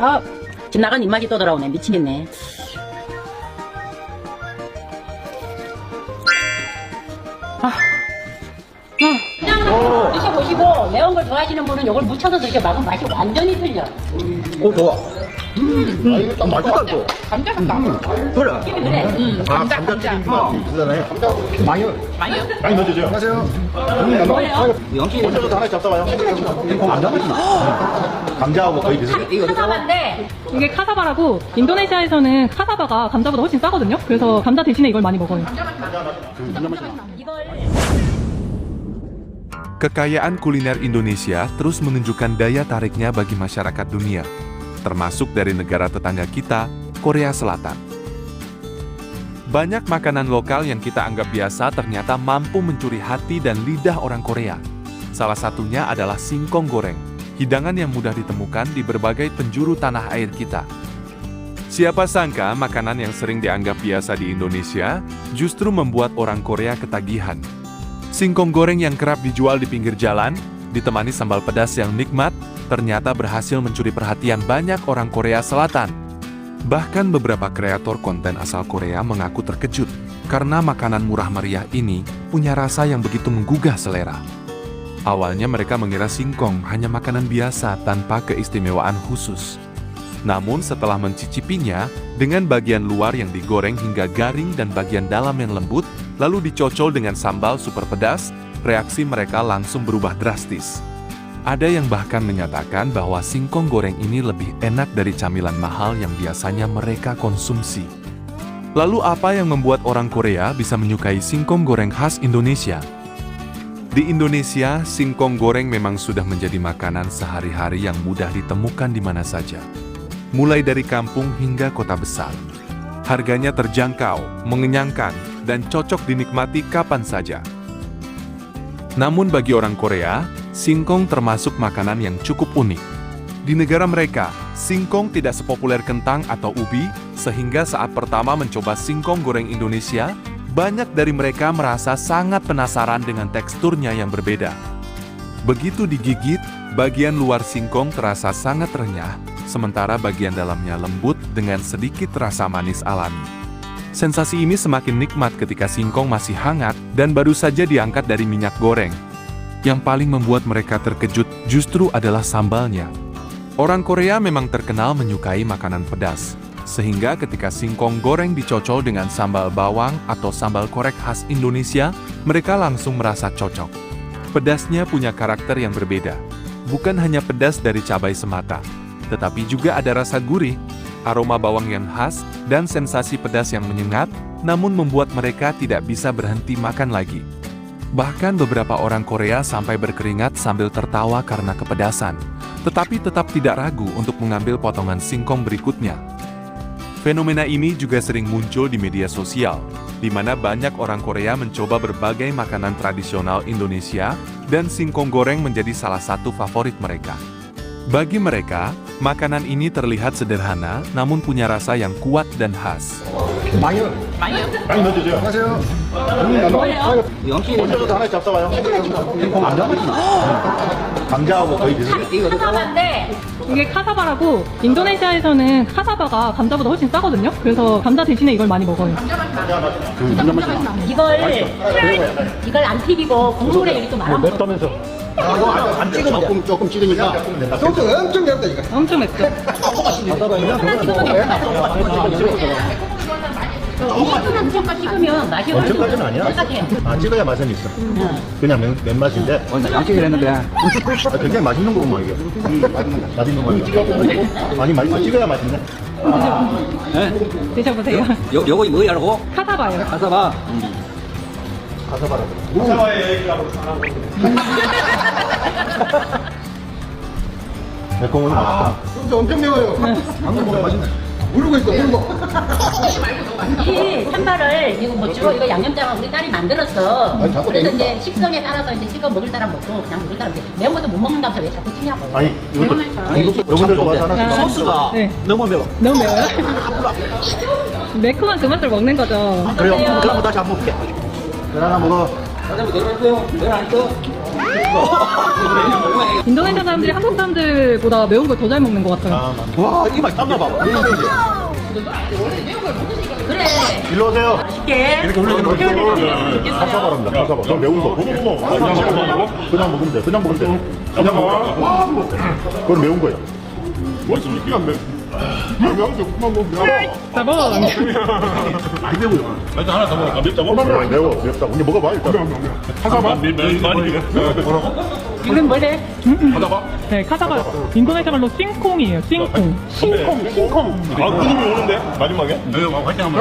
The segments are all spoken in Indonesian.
아, 집 나간 입맛이 또 돌아오네. 미치겠네. 그냥 드셔보시고 매운 걸 좋아하시는 분은 이걸 묻혀서 드셔봐도 맛이 완전히 틀려. 좋아. 이거 딱 맛있다, 또. 감자 같다. 그래. 그래. 감자튀김 비슷하네. 많이 넣어주세요. 안녕하세요. 뭐예요? 먼저도 하나 잡숴봐요. 감자하고 거의 비슷해. 카사바인데 이게 카사바라고 인도네시아에서는 카사바가 감자보다 훨씬 싸거든요. 그래서 감자 대신에 이걸 많이 먹어요. 이걸 Kekayaan kuliner Indonesia terus menunjukkan daya tariknya bagi masyarakat dunia, termasuk dari negara tetangga kita, Korea Selatan. Banyak makanan lokal yang kita anggap biasa ternyata mampu mencuri hati dan lidah orang Korea. Salah satunya adalah singkong goreng, hidangan yang mudah ditemukan di berbagai penjuru tanah air kita. Siapa sangka makanan yang sering dianggap biasa di Indonesia justru membuat orang Korea ketagihan. Singkong goreng yang kerap dijual di pinggir jalan, ditemani sambal pedas yang nikmat, ternyata berhasil mencuri perhatian banyak orang Korea Selatan. Bahkan beberapa kreator konten asal Korea mengaku terkejut karena makanan murah meriah ini punya rasa yang begitu menggugah selera. Awalnya mereka mengira singkong hanya makanan biasa tanpa keistimewaan khusus. Namun setelah mencicipinya, dengan bagian luar yang digoreng hingga garing dan bagian dalam yang lembut, lalu dicocol dengan sambal super pedas, reaksi mereka langsung berubah drastis. Ada yang bahkan menyatakan bahwa singkong goreng ini lebih enak dari camilan mahal yang biasanya mereka konsumsi. Lalu apa yang membuat orang Korea bisa menyukai singkong goreng khas Indonesia? Di Indonesia, singkong goreng memang sudah menjadi makanan sehari-hari yang mudah ditemukan di mana saja. Mulai dari kampung hingga kota besar. Harganya terjangkau, mengenyangkan, dan cocok dinikmati kapan saja. Namun bagi orang Korea, singkong termasuk makanan yang cukup unik. Di negara mereka, singkong tidak sepopuler kentang atau ubi, sehingga saat pertama mencoba singkong goreng Indonesia, banyak dari mereka merasa sangat penasaran dengan teksturnya yang berbeda. Begitu digigit, bagian luar singkong terasa sangat renyah, sementara bagian dalamnya lembut dengan sedikit rasa manis alami. Sensasi ini semakin nikmat ketika singkong masih hangat dan baru saja diangkat dari minyak goreng. Yang paling membuat mereka terkejut justru adalah sambalnya. Orang Korea memang terkenal menyukai makanan pedas, sehingga ketika singkong goreng dicocol dengan sambal bawang atau sambal korek khas Indonesia, mereka langsung merasa cocok. Pedasnya punya karakter yang berbeda, bukan hanya pedas dari cabai semata, tetapi juga ada rasa gurih, aroma bawang yang khas, dan sensasi pedas yang menyengat, namun membuat mereka tidak bisa berhenti makan lagi. Bahkan beberapa orang Korea sampai berkeringat sambil tertawa karena kepedasan, tetapi tetap tidak ragu untuk mengambil potongan singkong berikutnya. Fenomena ini juga sering muncul di media sosial, di mana banyak orang Korea mencoba berbagai makanan tradisional Indonesia, dan singkong goreng menjadi salah satu favorit mereka. Bagi mereka, makanan ini terlihat sederhana, namun punya rasa yang kuat dan khas. 많이 넣어주세요. 안녕하세요. 뭐예요? 먼저도 하나 잡숴봐요. 감자하고 거의 비슷해. 카사바인데 이게 카사바라고 인도네시아에서는 카사바가 감자보다 훨씬 싸거든요. 그래서 감자 대신에 이걸 많이 먹어요. 이걸 안 튀기고 국물에 이렇게 좀 말아 먹어. 맵다면서. 안 찍으면 조금 찍으니까 소스 엄청 맵다니까. 엄청 맵죠? 엄청까지 찍으면 맛이 엄청까지는 아니야. 똑같아요. 찍어야 맛은 있어. 그냥 맨맛인데 양식을 했는데. 굉장히 맛있는 거구만 이게. 맛있는 거야. 아니 맛있어. 찍어야 맛있네. 드셔보세요. 요거 뭐야라고? 카사바예요. 가사봐. 가사바라고. 가사바의 얘기라고. 매콤하니 맛있다. 소스 엄청 매워요. 방금 먹어 맛있네. 모르고 있어, 모르고. 이 산발을 이거 못 주고 이거 양념장을 우리 딸이 만들었어. 아니, 자꾸 그래서 내니까. 이제 식성에 따라서 이제 찍어 먹을 사람 먹고 그냥 먹을 사람 먹고 매운 것도 못 먹는다면서 왜 자꾸 찌냐고. 아니 이것도 여러분들 좋아서 하나씩. 소스가 네. 너무 매워. 너무 매워요? 매콤한 그 맛을 먹는 거죠. 그래요. 그럼 다시 한번 볼게. 하나 먹어. 인도네시아 사람들이 한국 사람들보다 매운 걸 더 잘 먹는 것 같아요. 와, 이 맛 땀나 봐봐. 그래. 일로 오세요. 맛있게. 이렇게 올려주면 가사 바랍니다. 가사 바. 저 매운 거. 그냥 먹으면 돼. 그냥 먹으면 돼. 그냥 먹어. 그건 매운 거야. 자, 먹어. 많이 매워요. 일단 하나 더 먹을까? 맵다고? 매워. 맵다. 이제 먹어봐 일단. 하나만? 많이 이건 뭐래? 네, 카사바. 인도네시아 말로 싱콩이에요. 싱콩. 싱콩. 아, 구름이 오는데? 마지막에? 네, 화이팅 한번.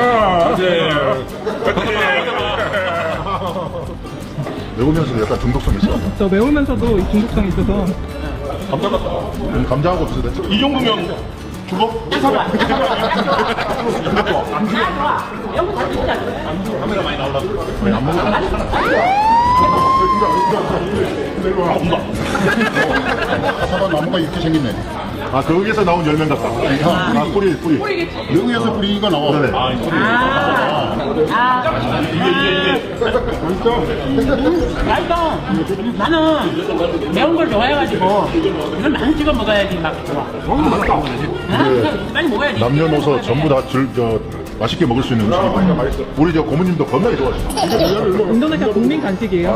매우면서 약간 중독성 있어. 저 매우면서도 이 중독성이 있어서. 감자 같다. 감자하고 비슷해. 이 정도면 죽어? 매운 거다 드시자. 카메라 많이 나오려고. 안 먹어. 가사바 나무가 이렇게 생겼네. 아, 거기에서 나온 열매 같다. 아, 뿌리. 여기에서 뿌리가 나와. 그래. 맛있어. 나는 매운 걸 좋아해가지고 이걸 많이 찍어 먹어야지 막 좋아. 많이 먹어야지. 남녀노소 전부 다 맛있게 먹을 수 있는 음식이고. 우리 저 고모님도 겁나게 좋아하시죠. 인도네시아 국민 간식이에요.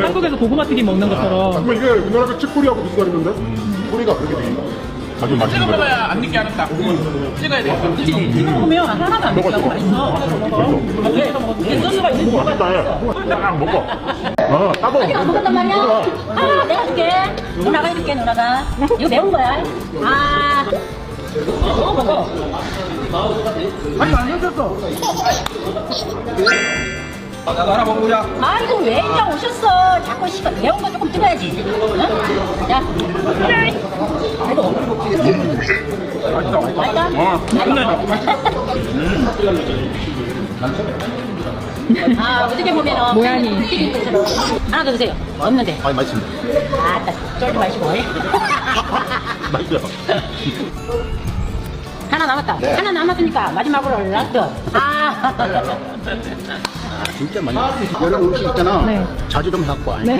한국에서 고구마 튀김 먹는 것처럼. 이게 우리나라 치코리하고 비슷하는데? 뿌리가 그렇게 돼 있나? 아주 맛있는 거. 그치? 찍어 먹으면 하나도 안 맵다고 맛있어. 그래, 소스가 있는 거 딱 먹어. 따봉. 아직 안 먹었단 말이야? 아, 내가 줄게. 누나가 해줄게, 누나가. 이거 매운 거야. 먹어. 아니 안 해줬어. 나도 하나 먹어보자. 아이고, 왜 이제 오셨어? 자꾸 매운 거 조금 뜨거야지. 응? 자. 아이고. 맛있다. 어떻게 보면은. 모양이. 튀김처럼. 하나 더 드세요. 없는데. 아니, 맛있습니다. 쫄지 마시고. 맛있어요. 하나 남았다. 하나 남았으니까 마지막으로 라스트. 진짜 많이. 여러 음식 있잖아. 네. 자주 좀 갖고 와. 네.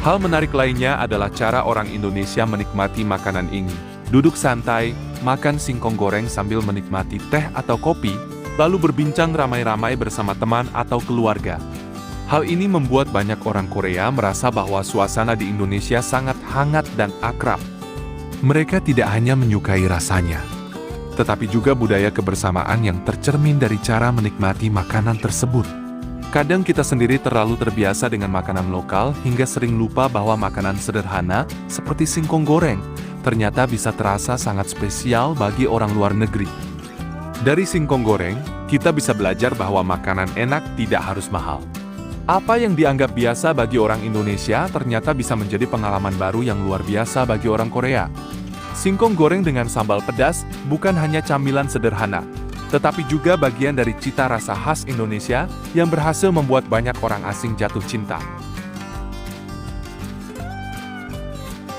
Hal menarik lainnya adalah cara orang Indonesia menikmati makanan ini. Duduk santai, makan singkong goreng sambil menikmati teh atau kopi, lalu berbincang ramai-ramai bersama teman atau keluarga. Hal ini membuat banyak orang Korea merasa bahwa suasana di Indonesia sangat hangat dan akrab. Mereka tidak hanya menyukai rasanya, tetapi juga budaya kebersamaan yang tercermin dari cara menikmati makanan tersebut. Kadang kita sendiri terlalu terbiasa dengan makanan lokal hingga sering lupa bahwa makanan sederhana seperti singkong goreng ternyata bisa terasa sangat spesial bagi orang luar negeri. Dari singkong goreng, kita bisa belajar bahwa makanan enak tidak harus mahal. Apa yang dianggap biasa bagi orang Indonesia ternyata bisa menjadi pengalaman baru yang luar biasa bagi orang Korea. Singkong goreng dengan sambal pedas bukan hanya camilan sederhana, tetapi juga bagian dari cita rasa khas Indonesia yang berhasil membuat banyak orang asing jatuh cinta.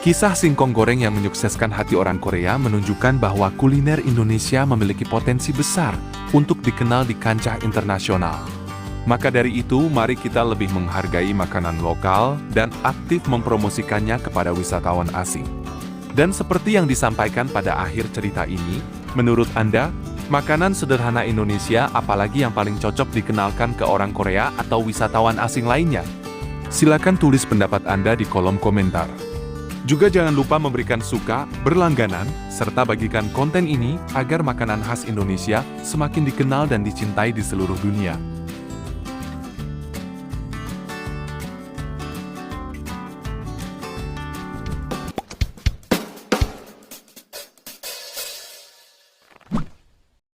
Kisah singkong goreng yang menyukseskan hati orang Korea menunjukkan bahwa kuliner Indonesia memiliki potensi besar untuk dikenal di kancah internasional. Maka dari itu, mari kita lebih menghargai makanan lokal dan aktif mempromosikannya kepada wisatawan asing. Dan seperti yang disampaikan pada akhir cerita ini, menurut Anda, makanan sederhana Indonesia apalagi yang paling cocok dikenalkan ke orang Korea atau wisatawan asing lainnya? Silakan tulis pendapat Anda di kolom komentar. Juga jangan lupa memberikan suka, berlangganan, serta bagikan konten ini agar makanan khas Indonesia semakin dikenal dan dicintai di seluruh dunia.